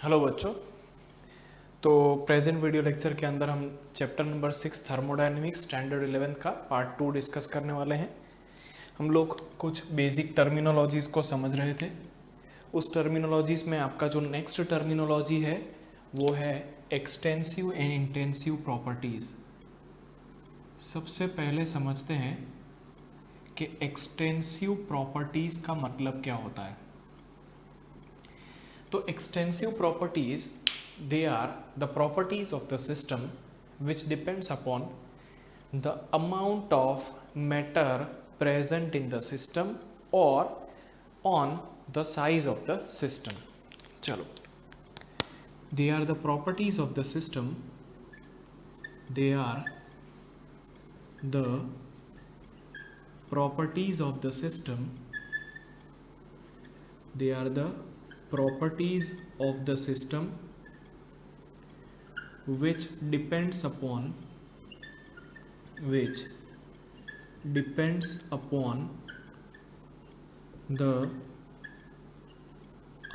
Hello बच्चों। तो present video lecture के अंदर हम चैप्टर नंबर 6 थर्मोडायनेमिक्स स्टैंडर्ड 11 का पार्ट 2 डिस्कस करने वाले हैं। हम लोग कुछ बेसिक टर्मिनोलॉजीज को समझ रहे थे। उस टर्मिनोलॉजीज में आपका जो नेक्स्ट टर्मिनोलॉजी है वो है एक्सटेंसिव एंड इंटेंसिव प्रॉपर्टीज। सबसे पहले समझते हैं कि एक्सटेंसिव प्रॉपर्टीज का मतलब क्या होता है। तो extensive properties they are the properties of the system which depends upon the amount of matter present in the system or on the size of the system. चलो, they are the properties of the system. They are the properties of the system. They are the properties of the system which depends upon the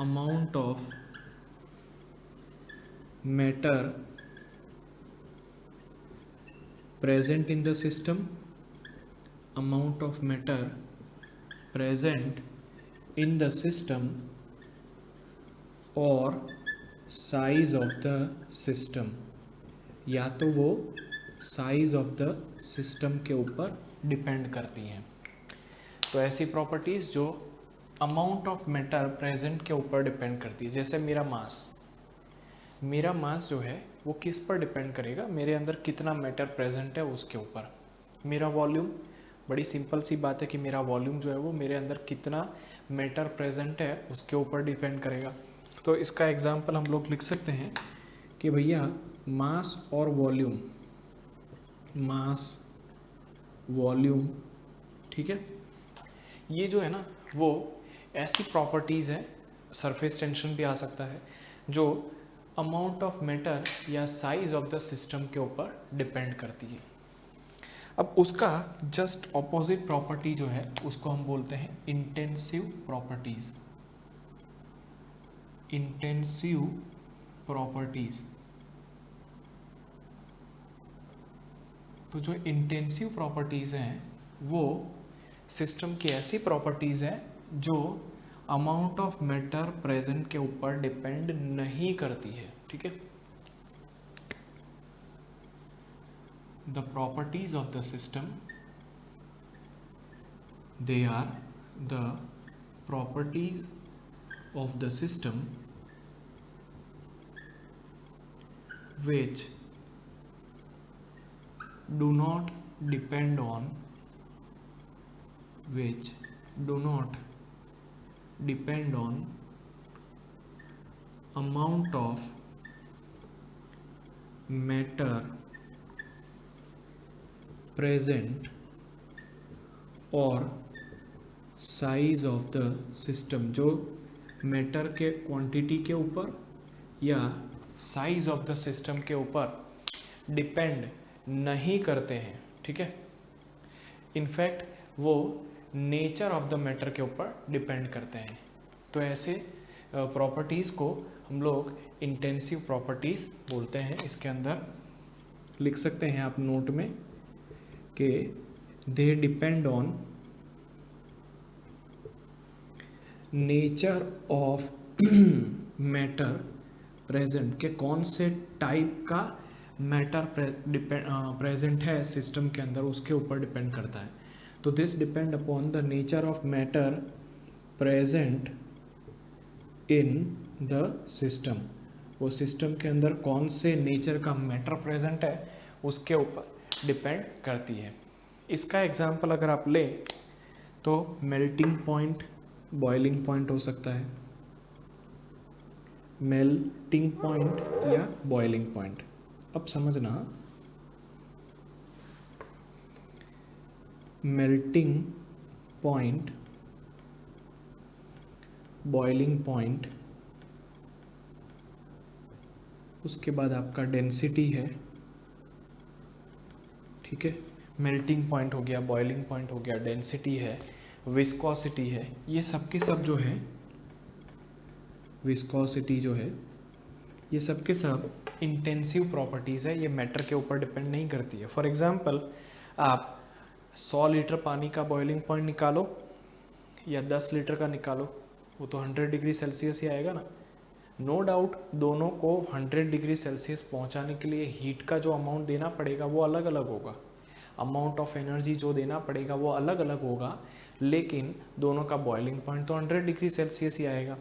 amount of matter present in the system, amount of matter present in the system or size of the system, या तो वो size of the system के ऊपर depend करती हैं। तो ऐसी properties जो अमाउंट ऑफ मैटर प्रेजेंट के ऊपर डिपेंड करती है। जैसे मेरा मास जो है वो किस पर डिपेंड करेगा, मेरे अंदर कितना मैटर प्रेजेंट है उसके ऊपर। मेरा वॉल्यूम, बड़ी सिंपल सी बात है कि मेरा वॉल्यूम जो है वो मेरे अंदर कितना मैटर प्रेजेंट है उसके ऊपर डिपेंड करेगा। तो इसका एग्जाम्पल हम लोग लिख सकते हैं कि भैया मास और वॉल्यूम, ठीक है, ये जो है ना वो ऐसी प्रॉपर्टीज़ है, सरफेस टेंशन भी आ सकता है, जो अमाउंट ऑफ मैटर या साइज ऑफ द सिस्टम के ऊपर डिपेंड करती है। अब उसका जस्ट ऑपोजिट प्रॉपर्टी जो है उसको हम बोलते हैं इंटेंसिव प्रॉपर्टीज़। Intensive properties. तो जो इंटेंसिव प्रॉपर्टीज हैं वो सिस्टम की ऐसी प्रॉपर्टीज हैं जो अमाउंट ऑफ मैटर प्रेजेंट के ऊपर डिपेंड नहीं करती है, ठीक है। The properties of the system, they are the properties of the system which do not depend on amount of matter present or size of the system, जो matter के quantity के ऊपर या साइज ऑफ द सिस्टम के ऊपर depend नहीं करते हैं, ठीक है। इनफैक्ट वो नेचर ऑफ द मैटर के ऊपर डिपेंड करते हैं। तो ऐसे प्रॉपर्टीज़ को हम लोग इंटेंसिव प्रॉपर्टीज़ बोलते हैं। इसके अंदर लिख सकते हैं आप नोट में कि they depend on nature of matter present, के कौन से टाइप का मैटर प्रेजेंट है सिस्टम के अंदर उसके ऊपर डिपेंड करता है। तो this depend upon the nature of matter present in the system. वो सिस्टम के अंदर कौन से नेचर का मैटर प्रेजेंट है उसके ऊपर डिपेंड करती है। इसका एग्जाम्पल अगर आप ले तो मेल्टिंग पॉइंट, बॉइलिंग पॉइंट हो सकता है, मेल्टिंग पॉइंट या बॉइलिंग पॉइंट। अब समझना, मेल्टिंग पॉइंट, बॉइलिंग पॉइंट, उसके बाद आपका डेंसिटी है, ठीक है। मेल्टिंग पॉइंट हो गया, बॉइलिंग पॉइंट हो गया, डेंसिटी है, विस्कोसिटी है, ये सब की सब जो है, विस्कोसिटी जो है ये सब के सब इंटेंसिव प्रॉपर्टीज़ है, ये मैटर के ऊपर डिपेंड नहीं करती है। फॉर एग्जांपल आप 100 लीटर पानी का बॉइलिंग पॉइंट निकालो या 10 लीटर का निकालो, वो तो 100 डिग्री सेल्सियस ही आएगा ना। नो डाउट दोनों को 100 डिग्री सेल्सियस पहुंचाने के लिए हीट का जो अमाउंट देना पड़ेगा वो अलग अलग होगा, अमाउंट ऑफ एनर्जी जो देना पड़ेगा वो अलग अलग होगा, लेकिन दोनों का बॉइलिंग पॉइंट तो 100 डिग्री सेल्सियस ही आएगा।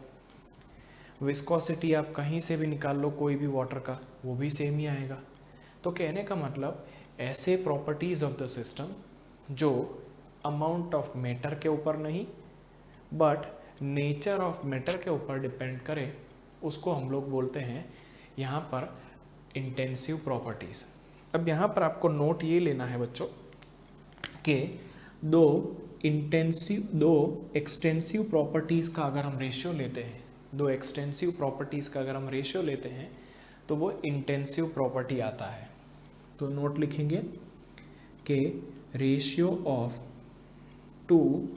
विस्कोसिटी आप कहीं से भी निकाल लो कोई भी वाटर का, वो भी सेम ही आएगा। तो कहने का मतलब ऐसे प्रॉपर्टीज ऑफ द सिस्टम जो अमाउंट ऑफ मैटर के ऊपर नहीं बट नेचर ऑफ मैटर के ऊपर डिपेंड करे, उसको हम लोग बोलते हैं यहाँ पर इंटेंसिव प्रॉपर्टीज। अब यहाँ पर आपको नोट ये लेना है बच्चों कि दो एक्सटेंसिव प्रॉपर्टीज का अगर हम रेशियो लेते हैं, दो एक्सटेंसिव प्रॉपर्टीज का अगर हम रेशियो लेते हैं तो वो इंटेंसिव प्रॉपर्टी आता है। तो नोट लिखेंगे कि ratio of two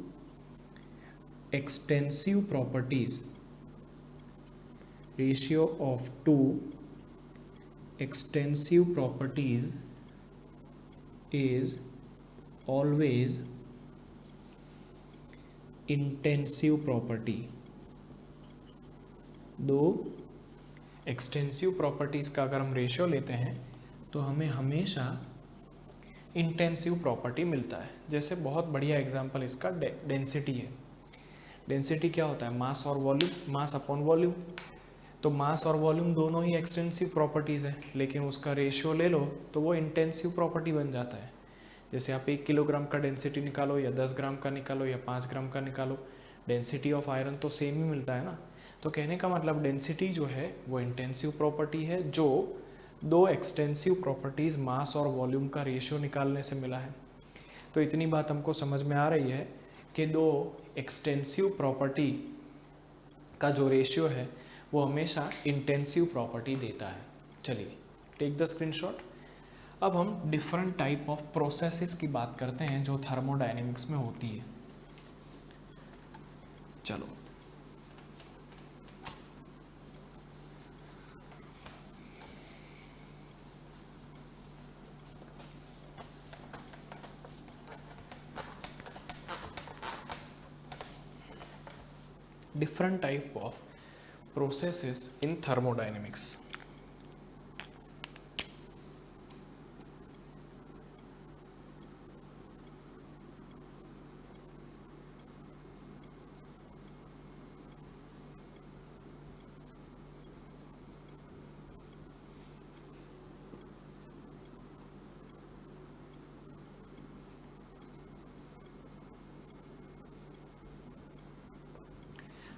extensive properties, ratio of two extensive properties is always intensive property. दो एक्सटेंसिव प्रॉपर्टीज़ का अगर हम रेशियो लेते हैं तो हमें हमेशा इंटेंसिव प्रॉपर्टी मिलता है। जैसे बहुत बढ़िया एग्जांपल इसका डेंसिटी है। डेंसिटी क्या होता है? मास और वॉल्यूम, मास अपॉन वॉल्यूम। तो मास और वॉल्यूम दोनों ही एक्सटेंसिव प्रॉपर्टीज़ हैं, लेकिन उसका रेशियो ले लो तो वो इंटेंसिव प्रॉपर्टी बन जाता है। जैसे आप 1 किलोग्राम का डेंसिटी निकालो या 10 ग्राम का निकालो या 5 ग्राम का निकालो, डेंसिटी ऑफ आयरन तो सेम ही मिलता है ना। तो कहने का मतलब डेंसिटी जो है वो इंटेंसिव प्रॉपर्टी है जो दो एक्सटेंसिव प्रॉपर्टीज़ मास और वॉल्यूम का रेशियो निकालने से मिला है। तो इतनी बात हमको समझ में आ रही है कि दो एक्सटेंसिव प्रॉपर्टी का जो रेशियो है वो हमेशा इंटेंसिव प्रॉपर्टी देता है। चलिए टेक द स्क्रीनशॉट। अब हम डिफरेंट टाइप ऑफ प्रोसेसेस की बात करते हैं जो थर्मोडायनेमिक्स में होती है। चलो different type of processes in thermodynamics.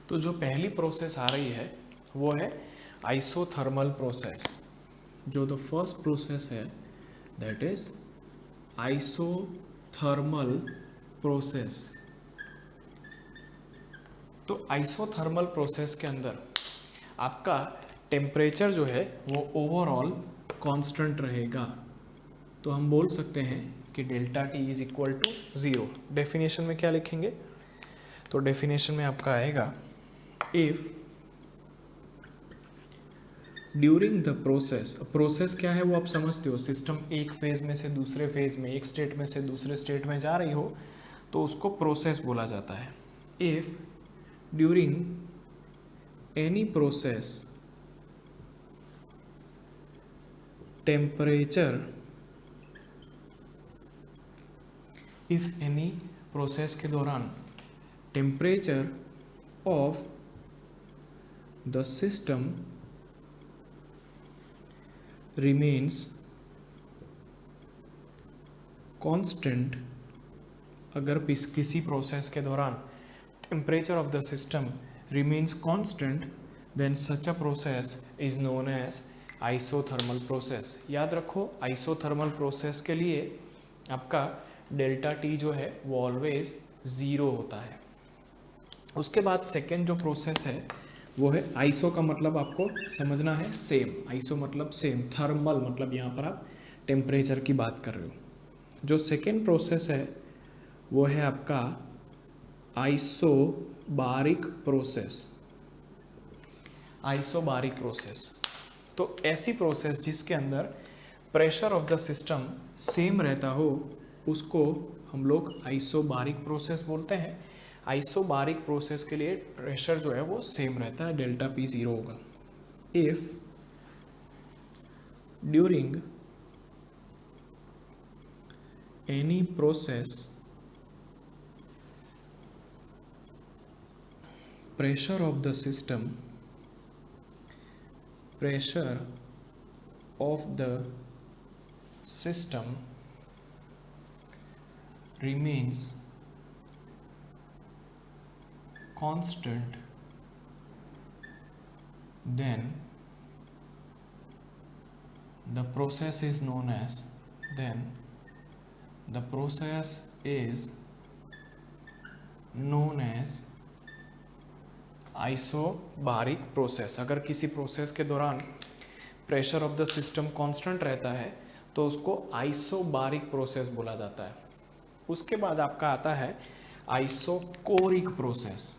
तो जो पहली प्रोसेस आ रही है वो है आइसोथर्मल प्रोसेस। जो द फर्स्ट प्रोसेस है दैट इज आइसोथर्मल प्रोसेस। तो आइसोथर्मल प्रोसेस के अंदर आपका टेम्परेचर जो है वो ओवरऑल कांस्टेंट रहेगा। तो हम बोल सकते हैं कि delta T is equal to 0। Definition में क्या लिखेंगे? तो डेफिनेशन में आपका आएगा if during the process, process क्या है वो आप समझते हो, सिस्टम एक फेज में से दूसरे फेज में, एक स्टेट में से दूसरे स्टेट में जा रही हो तो उसको प्रोसेस बोला जाता है। If during any process temperature, if any process के दौरान temperature of the system remains constant, अगर किसी प्रोसेस के दौरान temperature of the system remains constant then such a process is known as isothermal process। याद रखो आइसोथर्मल प्रोसेस के लिए आपका डेल्टा टी जो है वो ऑलवेज 0 होता है। उसके बाद सेकेंड जो प्रोसेस है वो है आइसो का मतलब आपको समझना है सेम, आइसो मतलब सेम, थर्मल मतलब यहाँ पर आप टेम्परेचर की बात कर रहे हो। जो सेकेंड प्रोसेस है वो है आपका आइसोबारिक प्रोसेस। आइसोबारिक प्रोसेस तो ऐसी प्रोसेस जिसके अंदर pressure of the system same रहता हो उसको हम लोग आइसोबारिक प्रोसेस बोलते हैं। आइसोबारिक प्रोसेस के लिए प्रेशर जो है वो सेम रहता है, डेल्टा पी जीरो होगा। If during any process pressure of the system remains constant, then the process is known as isobaric process. अगर किसी प्रोसेस के दौरान pressure of the system constant रहता है तो उसको आइसोबारिक प्रोसेस बोला जाता है। उसके बाद आपका आता है आइसोकोरिक प्रोसेस।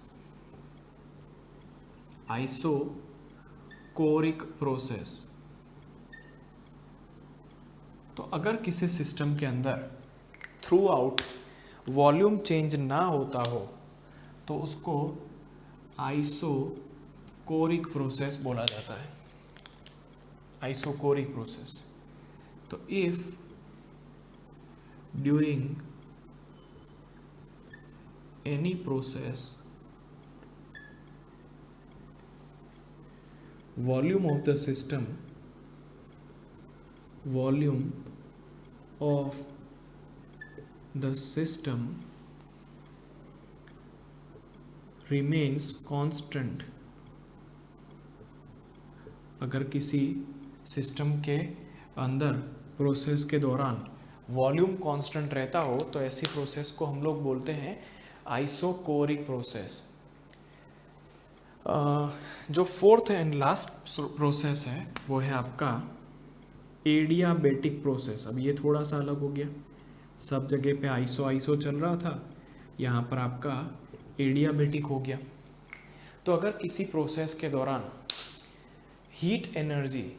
आइसोकोरिक प्रोसेस, तो अगर किसी सिस्टम के अंदर थ्रू आउट वॉल्यूम चेंज ना होता हो तो उसको आइसोकोरिक प्रोसेस बोला जाता है। आइसोकोरिक प्रोसेस, तो if during any process volume of the system remains constant, अगर किसी सिस्टम के अंदर प्रोसेस के दौरान वॉल्यूम कांस्टेंट रहता हो तो ऐसी प्रोसेस को हम लोग बोलते हैं आइसोकोरिक प्रोसेस। जो फोर्थ एंड लास्ट प्रोसेस है वो है आपका एडियाबेटिक प्रोसेस। अब ये थोड़ा सा अलग हो गया, सब जगह पे आइसो चल रहा था, यहाँ पर आपका एडियाबेटिक हो गया। तो अगर किसी प्रोसेस के दौरान हीट एनर्जी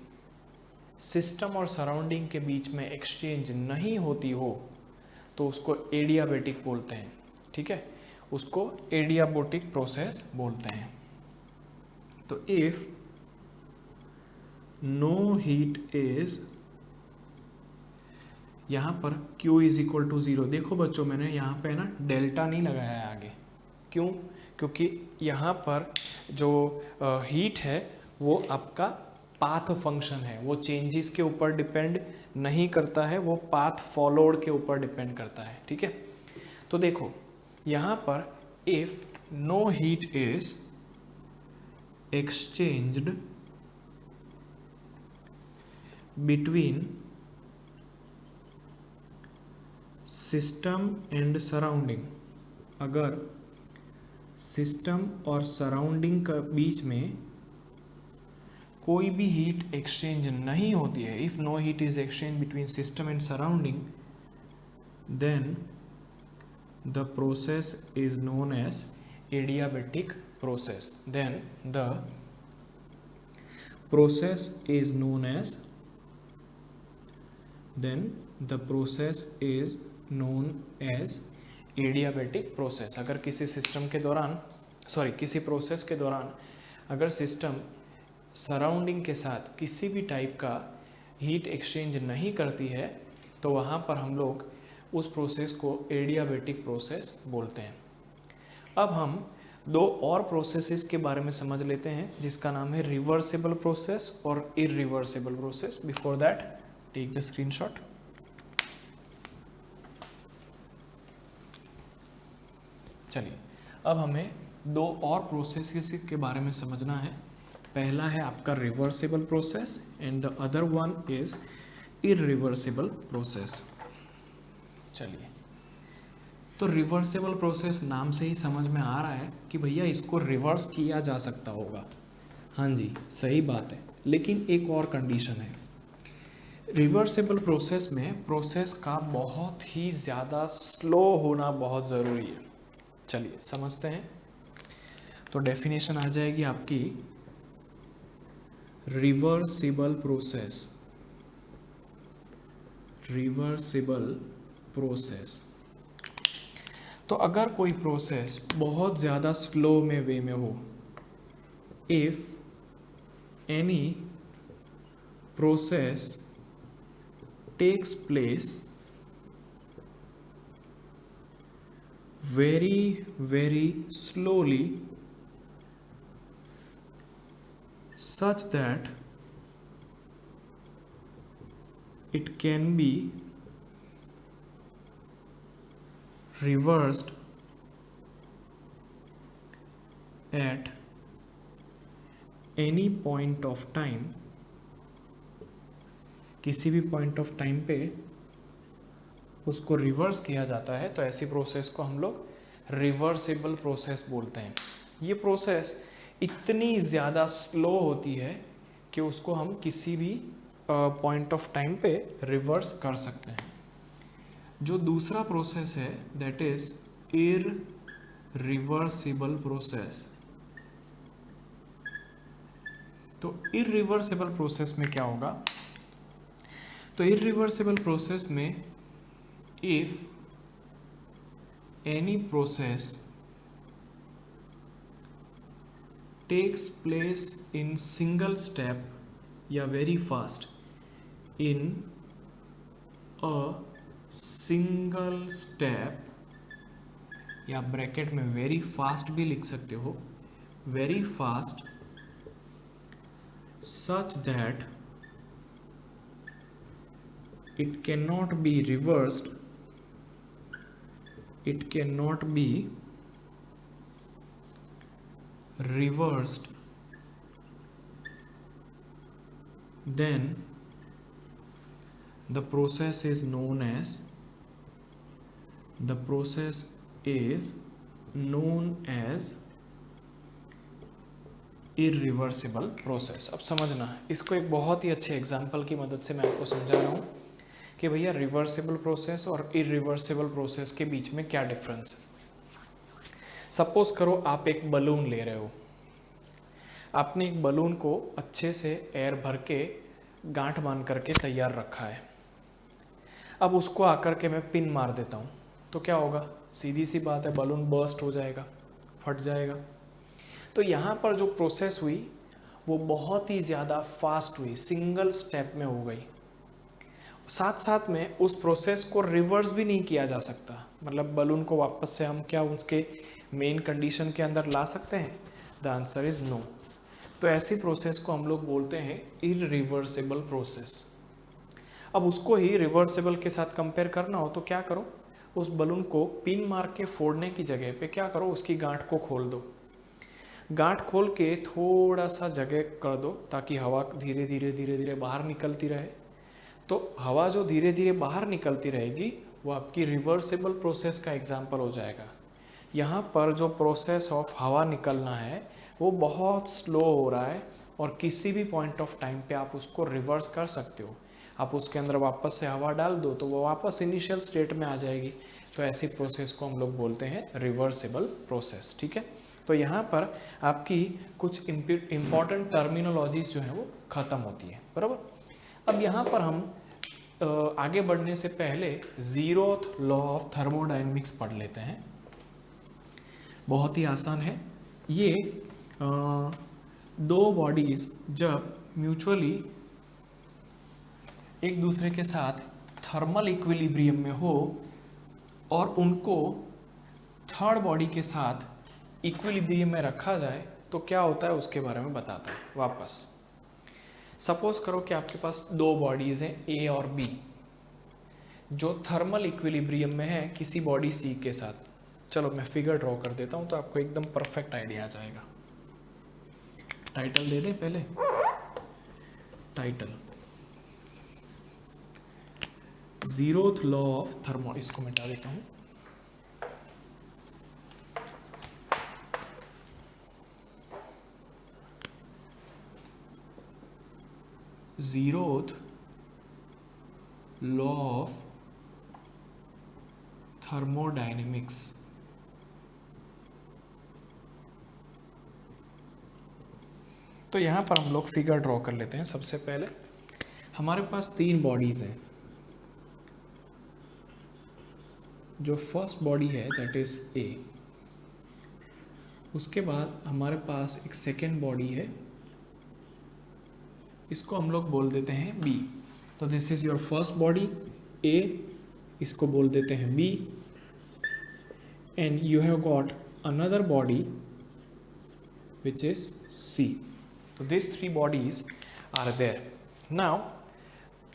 सिस्टम और सराउंडिंग के बीच में एक्सचेंज नहीं होती हो तो उसको एडियाबेटिक बोलते हैं। ठीक है, उसको एडियाबेटिक प्रोसेस बोलते हैं। तो इफ नो हीट इज, यहाँ पर Q इज इक्वल टू 0। देखो बच्चों, मैंने यहाँ पे ना डेल्टा नहीं लगाया है आगे, क्यों? क्योंकि यहाँ पर जो हीट है वो आपका पाथ फंक्शन है, वो चेंजेस के ऊपर डिपेंड नहीं करता है, वो पाथ फॉलोड के ऊपर डिपेंड करता है। ठीक है, तो देखो यहाँ पर if no heat is exchanged between system and surrounding, अगर सिस्टम और सराउंडिंग के बीच में कोई भी हीट एक्सचेंज नहीं होती है, if no heat is exchange between system and surrounding, then the process is known as adiabatic process. Then the process is known as adiabatic process। अगर किसी सिस्टम के दौरान किसी प्रोसेस के दौरान अगर सिस्टम सराउंडिंग के साथ किसी भी टाइप का हीट एक्सचेंज नहीं करती है तो वहाँ पर हम लोग उस प्रोसेस को एडियाबेटिक प्रोसेस बोलते हैं। अब हम दो और प्रोसेसेस के बारे में समझ लेते हैं जिसका नाम है रिवर्सिबल प्रोसेस और irreversible process. Before that take the screenshot. चलिए, अब हमें दो और प्रोसेसेस के बारे में समझना है। पहला है आपका reversible process and the other one is irreversible process. चलिए, तो रिवर्सिबल प्रोसेस नाम से ही समझ में आ रहा है कि भैया इसको रिवर्स किया जा सकता होगा। हाँ जी, सही बात है, लेकिन एक और कंडीशन है। रिवर्सिबल प्रोसेस में प्रोसेस का बहुत ही ज़्यादा स्लो होना बहुत ज़रूरी है। चलिए समझते हैं। तो डेफिनेशन आ जाएगी आपकी, रिवर्सिबल प्रोसेस, रिवर्सिबल प्रोसेस। तो अगर कोई प्रोसेस बहुत ज़्यादा स्लो में वे में हो, if any process takes place very very slowly such that it can be reversed at any point of time, किसी भी पॉइंट ऑफ टाइम पे उसको रिवर्स किया जाता है, तो ऐसी प्रोसेस को हम लोग रिवर्सिबल प्रोसेस बोलते हैं। ये प्रोसेस इतनी ज़्यादा स्लो होती है कि उसको हम किसी भी पॉइंट ऑफ टाइम पे रिवर्स कर सकते हैं। जो दूसरा प्रोसेस है दैट इज इररिवर्सिबल प्रोसेस। तो इररिवर्सिबल प्रोसेस में क्या होगा? तो इररिवर्सिबल प्रोसेस में if any process takes place in single step या very fast in a single step या ब्रैकेट में very fast भी लिख सकते हो, very fast such that it cannot be reversed, it cannot be reversed, then the process is known as irreversible process। अब समझना, इसको एक बहुत ही अच्छे एग्जाम्पल की मदद से मैं आपको समझा रहा हूँ कि भैया रिवर्सिबल प्रोसेस और इररिवर्सिबल प्रोसेस के बीच में क्या डिफरेंस है। सपोज करो आप एक बलून ले रहे हो, आपने एक बलून को अच्छे से एयर भर के गांठ बांध करके तैयार रखा है। अब उसको आकर के मैं पिन मार देता हूँ तो क्या होगा? सीधी सी बात है, बलून बर्स्ट हो जाएगा, फट जाएगा। तो यहाँ पर जो प्रोसेस हुई वो बहुत ही ज़्यादा फास्ट हुई, सिंगल स्टेप में हो गई। साथ साथ में उस प्रोसेस को रिवर्स भी नहीं किया जा सकता, मतलब बलून को वापस से हम क्या उसके मेन कंडीशन के अंदर ला सकते हैं? The answer is no. तो ऐसी प्रोसेस को हम लोग बोलते हैं इररिवर्सिबल प्रोसेस। अब उसको ही रिवर्सिबल के साथ कंपेयर करना हो तो क्या करो? उस बलून को पिन मार के फोड़ने की जगह पे क्या करो? उसकी गांठ को खोल दो, गांठ खोल के थोड़ा सा जगह कर दो ताकि हवा धीरे धीरे धीरे धीरे बाहर निकलती रहे। तो हवा जो धीरे धीरे बाहर निकलती रहेगी वो आपकी रिवर्सिबल प्रोसेस का एग्जाम्पल हो जाएगा। यहाँ पर जो प्रोसेस ऑफ हवा निकलना है वो बहुत स्लो हो रहा है और किसी भी पॉइंट ऑफ टाइम पे आप उसको रिवर्स कर सकते हो। आप उसके अंदर वापस से हवा डाल दो तो वो वापस इनिशियल स्टेट में आ जाएगी। तो ऐसी प्रोसेस को हम लोग बोलते हैं रिवर्सिबल प्रोसेस। ठीक है, तो यहाँ पर आपकी कुछ इम्पॉर्टेंट टर्मिनोलॉजीज जो है वो ख़त्म होती है, बराबर। अब यहाँ पर हम आगे बढ़ने से पहले जीरोथ लॉ ऑफ थर्मोडायनेमिक्स पढ़ लेते हैं। बहुत ही आसान है ये। दो बॉडीज जब म्यूचुअली एक दूसरे के साथ थर्मल इक्विलिब्रियम में हो और उनको थर्ड बॉडी के साथ इक्विलिब्रियम में रखा जाए तो क्या होता है उसके बारे में बताता है वापस। सपोज करो कि आपके पास दो बॉडीज हैं ए और बी जो थर्मल इक्विलिब्रियम में है किसी बॉडी सी के साथ। चलो मैं फिगर ड्रॉ कर देता हूं तो आपको एकदम परफेक्ट आइडिया आ जाएगा। टाइटल दे दें पहले, title zeroth law of thermo, इसको मिटा देता हूं। Zeroth law of thermodynamics. तो यहाँ पर हम लोग फिगर ड्रॉ कर लेते हैं। सबसे पहले हमारे पास 3 बॉडीज हैं। जो फर्स्ट बॉडी है दैट इज ए, उसके बाद हमारे पास एक सेकेंड बॉडी है, इसको हम लोग बोल देते हैं बी। तो this is your first body A, इसको बोल देते हैं B, and you have got another body which is C. तो this 3 bodies are there. Now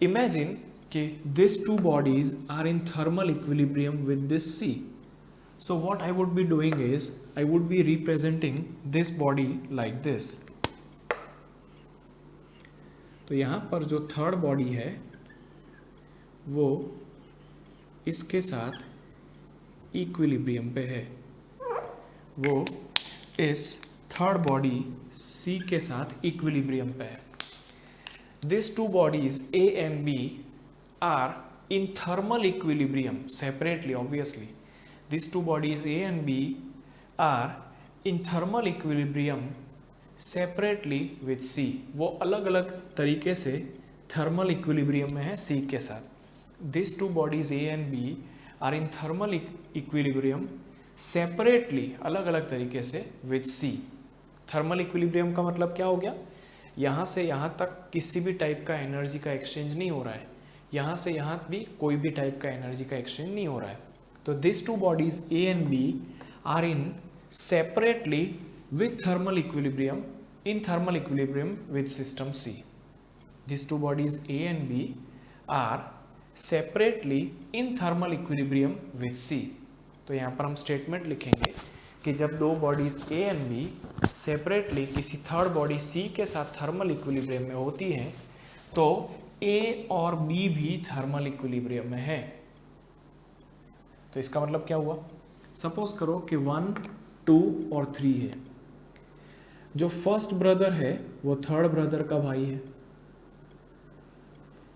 imagine कि these 2 bodies are in thermal equilibrium with this C. So what I would be doing is I would be representing this body like this. तो यहाँ पर जो third body है वो इसके साथ equilibrium पे है, वो इस थर्ड बॉडी C के साथ इक्विलिब्रियम पे है। These 2 bodies A and B are in thermal equilibrium separately. Obviously these 2 bodies A and B are in thermal equilibrium separately with C. वो अलग अलग तरीके से thermal equilibrium में है C के साथ। These 2 bodies A and B are in thermal equilibrium separately, अलग अलग तरीके से with C. thermal equilibrium का मतलब क्या हो गया? यहाँ से यहाँ तक किसी भी टाइप का एनर्जी का एक्सचेंज नहीं हो रहा है, यहाँ से यहाँ भी कोई भी टाइप का एनर्जी का एक्सचेंज नहीं हो रहा है। तो this 2 bodies A and B are in separately with thermal equilibrium, in thermal equilibrium with system C. This 2 bodies A and B are separately in thermal equilibrium with C. तो यहाँ पर हम स्टेटमेंट लिखेंगे कि जब 2 bodies A and B separately किसी third body C के साथ थर्मल इक्विलिब्रियम में होती हैं तो ए और बी भी थर्मल इक्विलिब्रियम में है। तो इसका मतलब क्या हुआ? सपोज करो कि 1, 2 और 3 है। जो फर्स्ट ब्रदर है वो थर्ड ब्रदर का भाई है,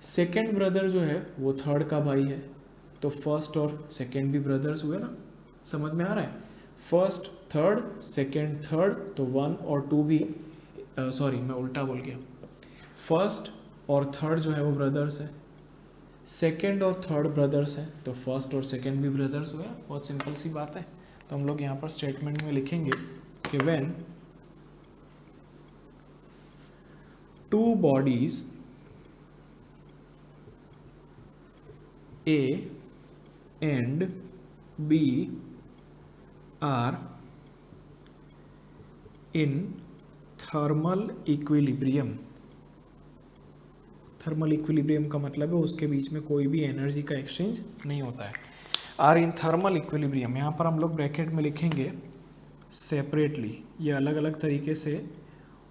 सेकेंड ब्रदर जो है वो थर्ड का भाई है। तो फर्स्ट और सेकेंड भी ब्रदर्स हुए ना, समझ में आ रहा है? फर्स्ट थर्ड, सेकेंड थर्ड, तो 1 और 2 भी सॉरी मैं उल्टा बोल गया। फर्स्ट और थर्ड जो है वो ब्रदर्स है, सेकेंड और थर्ड ब्रदर्स है, तो फर्स्ट और सेकेंड भी ब्रदर्स हुए। बहुत सिंपल सी बात है। तो हम लोग यहाँ पर स्टेटमेंट में लिखेंगे कि when 2 bodies A and B are in thermal equilibrium। Thermal equilibrium का मतलब है उसके बीच में कोई भी एनर्जी का एक्सचेंज नहीं होता है। आर इन थर्मल इक्विलिब्रियम, यहाँ पर हम लोग ब्रैकेट में लिखेंगे सेपरेटली, ये अलग अलग तरीके से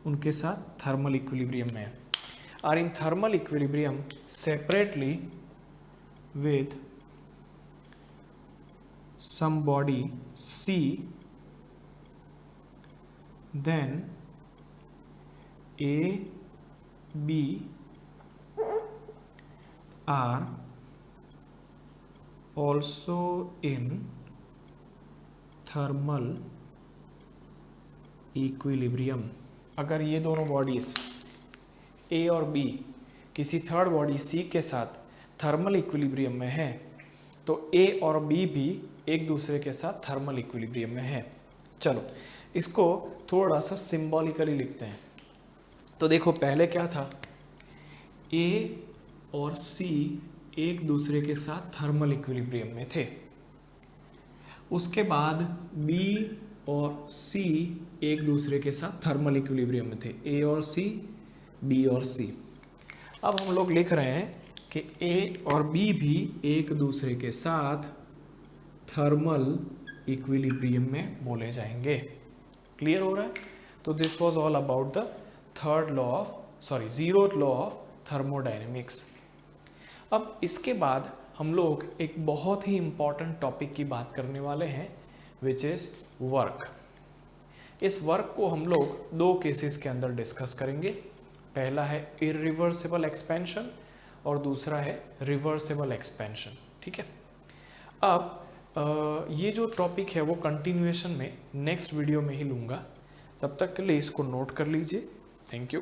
उनके साथ थर्मल इक्विलिब्रियम में है। Are in thermal equilibrium separately with some body C, then A, B are also in thermal equilibrium। अगर ये दोनों बॉडीज A और B किसी थर्ड बॉडी C के साथ थर्मल इक्विलिब्रियम में है तो ए और बी भी एक दूसरे के साथ थर्मल इक्विलिब्रियम में है। चलो इसको थोड़ा सा सिंबॉलिकली लिखते हैं। तो देखो पहले क्या था, ए और सी एक दूसरे के साथ थर्मल इक्विलिब्रियम में थे, उसके बाद बी और सी एक दूसरे के साथ थर्मल इक्विलिब्रियम में थे, ए और सी, बी और सी। अब हम लोग लिख रहे हैं कि ए और बी भी एक दूसरे के साथ थर्मल इक्विलिब्रियम में बोले जाएंगे। क्लियर हो रहा है? तो this was all about the zeroth law of thermodynamics. अब इसके बाद हम लोग एक बहुत ही इंपॉर्टेंट टॉपिक की बात करने वाले हैं विच इज वर्क। इस वर्क को हम लोग 2 केसेस के अंदर डिस्कस करेंगे। पहला है इरिवर्सिबल एक्सपेंशन और दूसरा है रिवर्सिबल एक्सपेंशन। ठीक है, अब ये जो टॉपिक है वो कंटिन्यूएशन में नेक्स्ट वीडियो में ही लूँगा। तब तक के लिए इसको नोट कर लीजिए। Thank you.